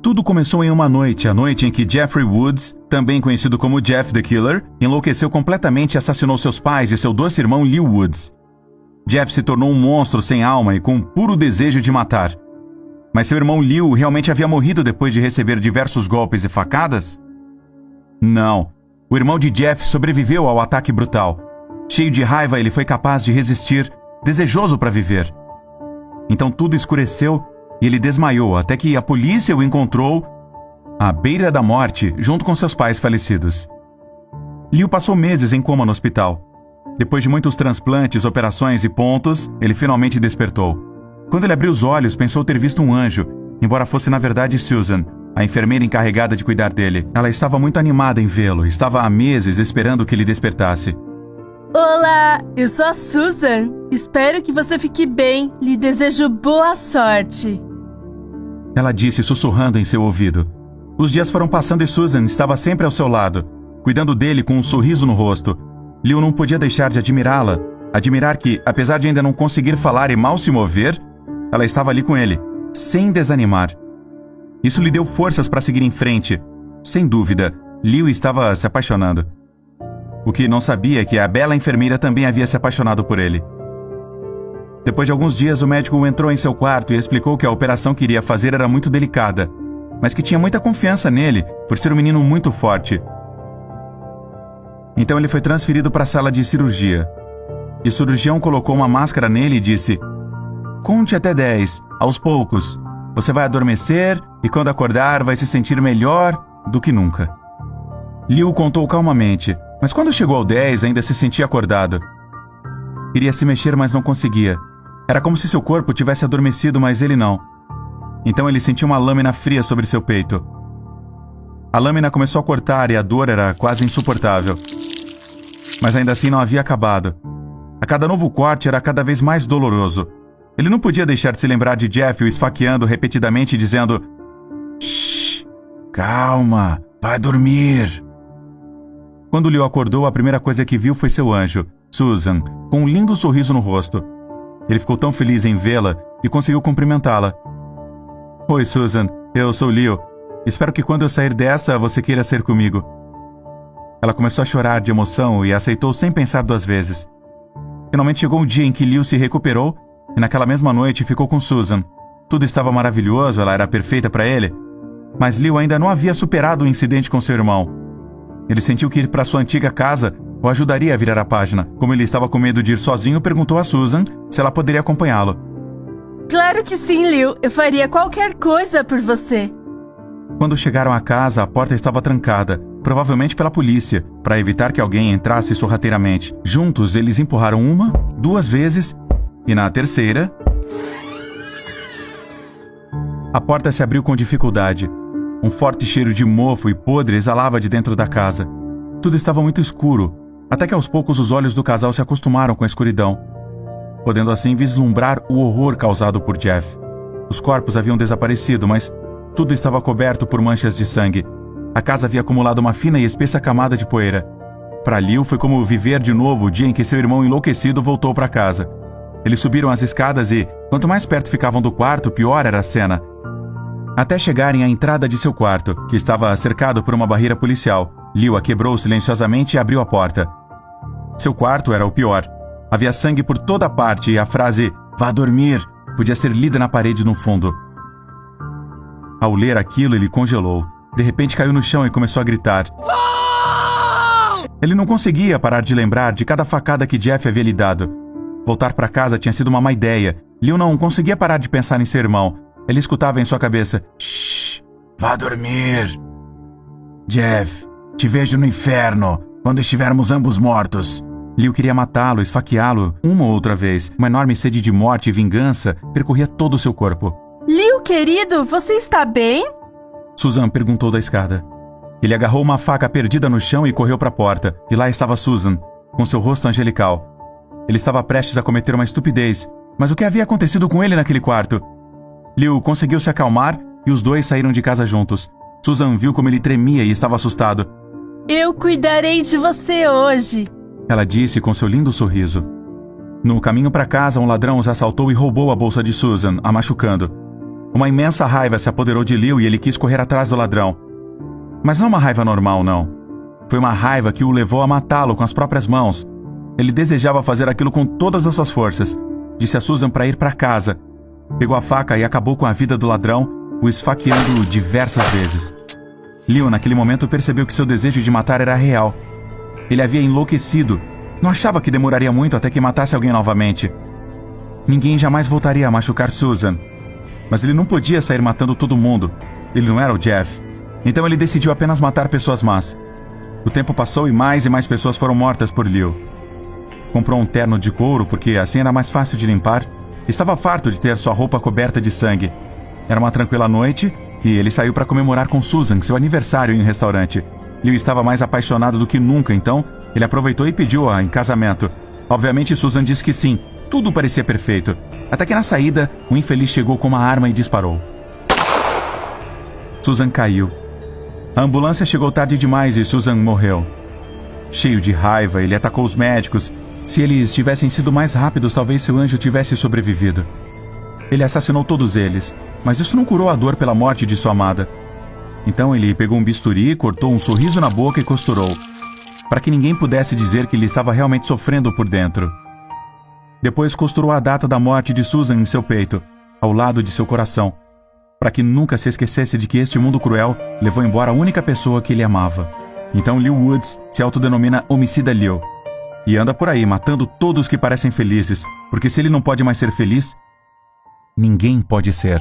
Tudo começou em uma noite, a noite em que Jeffrey Woods, também conhecido como Jeff the Killer, enlouqueceu completamente e assassinou seus pais e seu doce irmão Lew Woods. Jeff se tornou um monstro sem alma e com um puro desejo de matar. Mas seu irmão Lew realmente havia morrido depois de receber diversos golpes e facadas? Não. O irmão de Jeff sobreviveu ao ataque brutal. Cheio de raiva, ele foi capaz de resistir, desejoso para viver. Então tudo escureceu e ele desmaiou até que a polícia o encontrou à beira da morte, junto com seus pais falecidos. Lew passou meses em coma no hospital. Depois de muitos transplantes, operações e pontos, ele finalmente despertou. Quando ele abriu os olhos, pensou ter visto um anjo, embora fosse na verdade Susan, a enfermeira encarregada de cuidar dele. Ela estava muito animada em vê-lo, estava há meses esperando que ele despertasse. Olá, eu sou a Susan. Espero que você fique bem. Lhe desejo boa sorte. Ela disse sussurrando em seu ouvido. Os dias foram passando e Susan estava sempre ao seu lado, cuidando dele com um sorriso no rosto. Lew não podia deixar de admirá-la, admirar que, apesar de ainda não conseguir falar e mal se mover, ela estava ali com ele, sem desanimar. Isso lhe deu forças para seguir em frente. Sem dúvida, Lew estava se apaixonando. O que não sabia é que a bela enfermeira também havia se apaixonado por ele. Depois de alguns dias, o médico entrou em seu quarto e explicou que a operação que iria fazer era muito delicada, mas que tinha muita confiança nele, por ser um menino muito forte. Então ele foi transferido para a sala de cirurgia. E o cirurgião colocou uma máscara nele e disse: "Conte até 10, aos poucos. Você vai adormecer e quando acordar vai se sentir melhor do que nunca." Lew contou calmamente, mas quando chegou ao 10 ainda se sentia acordado. Queria se mexer, mas não conseguia. Era como se seu corpo tivesse adormecido, mas ele não. Então ele sentiu uma lâmina fria sobre seu peito. A lâmina começou a cortar e a dor era quase insuportável. Mas ainda assim não havia acabado. A cada novo corte era cada vez mais doloroso. Ele não podia deixar de se lembrar de Jeff o esfaqueando repetidamente, dizendo: "Shh, calma, vai dormir." Quando Lew acordou, a primeira coisa que viu foi seu anjo, Susan, com um lindo sorriso no rosto. Ele ficou tão feliz em vê-la e conseguiu cumprimentá-la. "Oi, Susan, eu sou Lew. Espero que quando eu sair dessa, você queira ser comigo." Ela começou a chorar de emoção e aceitou sem pensar duas vezes. Finalmente chegou um dia em que Lew se recuperou e naquela mesma noite ficou com Susan. Tudo estava maravilhoso, ela era perfeita para ele. Mas Lew ainda não havia superado o incidente com seu irmão. Ele sentiu que ir para sua antiga casa o ajudaria a virar a página. Como ele estava com medo de ir sozinho, perguntou a Susan se ela poderia acompanhá-lo. Claro que sim, Lew. Eu faria qualquer coisa por você. Quando chegaram à casa, a porta estava trancada, provavelmente pela polícia, para evitar que alguém entrasse sorrateiramente. Juntos, eles empurraram uma, duas vezes, e na terceira, a porta se abriu com dificuldade. Um forte cheiro de mofo e podre exalava de dentro da casa. Tudo estava muito escuro, até que aos poucos os olhos do casal se acostumaram com a escuridão, podendo assim vislumbrar o horror causado por Jeff. Os corpos haviam desaparecido, mas tudo estava coberto por manchas de sangue. A casa havia acumulado uma fina e espessa camada de poeira. Para Lew foi como viver de novo o dia em que seu irmão enlouquecido voltou para casa. Eles subiram as escadas e, quanto mais perto ficavam do quarto, pior era a cena. Até chegarem à entrada de seu quarto, que estava cercado por uma barreira policial. Lew a quebrou silenciosamente e abriu a porta. Seu quarto era o pior. Havia sangue por toda parte e a frase "vá dormir" podia ser lida na parede no fundo. Ao ler aquilo, ele congelou. De repente caiu no chão e começou a gritar. Ele não conseguia parar de lembrar de cada facada que Jeff havia lhe dado. Voltar para casa tinha sido uma má ideia. Lew não conseguia parar de pensar em seu irmão. Ele escutava em sua cabeça: "Shh, vá dormir. Jeff, te vejo no inferno, quando estivermos ambos mortos." Lew queria matá-lo, esfaqueá-lo, uma ou outra vez. Uma enorme sede de morte e vingança percorria todo o seu corpo. Lew, querido, você está bem? Susan perguntou da escada. Ele agarrou uma faca perdida no chão e correu para a porta. E lá estava Susan, com seu rosto angelical. Ele estava prestes a cometer uma estupidez. Mas o que havia acontecido com ele naquele quarto? Lew conseguiu se acalmar e os dois saíram de casa juntos. Susan viu como ele tremia e estava assustado. Eu cuidarei de você hoje, ela disse com seu lindo sorriso. No caminho para casa, um ladrão os assaltou e roubou a bolsa de Susan, a machucando. Uma imensa raiva se apoderou de Liu e ele quis correr atrás do ladrão. Mas não uma raiva normal, não. Foi uma raiva que o levou a matá-lo com as próprias mãos. Ele desejava fazer aquilo com todas as suas forças. Disse a Susan para ir para casa. Pegou a faca e acabou com a vida do ladrão, o esfaqueando diversas vezes. Liu, naquele momento, percebeu que seu desejo de matar era real. Ele havia enlouquecido. Não achava que demoraria muito até que matasse alguém novamente. Ninguém jamais voltaria a machucar Susan. Mas ele não podia sair matando todo mundo. Ele não era o Jeff. Então ele decidiu apenas matar pessoas más. O tempo passou e mais pessoas foram mortas por Liu. Comprou um terno de couro porque assim era mais fácil de limpar. Estava farto de ter sua roupa coberta de sangue. Era uma tranquila noite e ele saiu para comemorar com Susan seu aniversário em um restaurante. Liu estava mais apaixonado do que nunca, então ele aproveitou e pediu-a em casamento. Obviamente Susan disse que sim. Tudo parecia perfeito. Até que na saída, o infeliz chegou com uma arma e disparou. Susan caiu. A ambulância chegou tarde demais e Susan morreu. Cheio de raiva, ele atacou os médicos. Se eles tivessem sido mais rápidos, talvez seu anjo tivesse sobrevivido. Ele assassinou todos eles, mas isso não curou a dor pela morte de sua amada. Então ele pegou um bisturi, cortou um sorriso na boca e costurou, para que ninguém pudesse dizer que ele estava realmente sofrendo por dentro. Depois costurou a data da morte de Susan em seu peito, ao lado de seu coração, para que nunca se esquecesse de que este mundo cruel levou embora a única pessoa que ele amava. Então Liu Woods se autodenomina Homicida Liu. E anda por aí matando todos que parecem felizes, porque se ele não pode mais ser feliz, ninguém pode ser.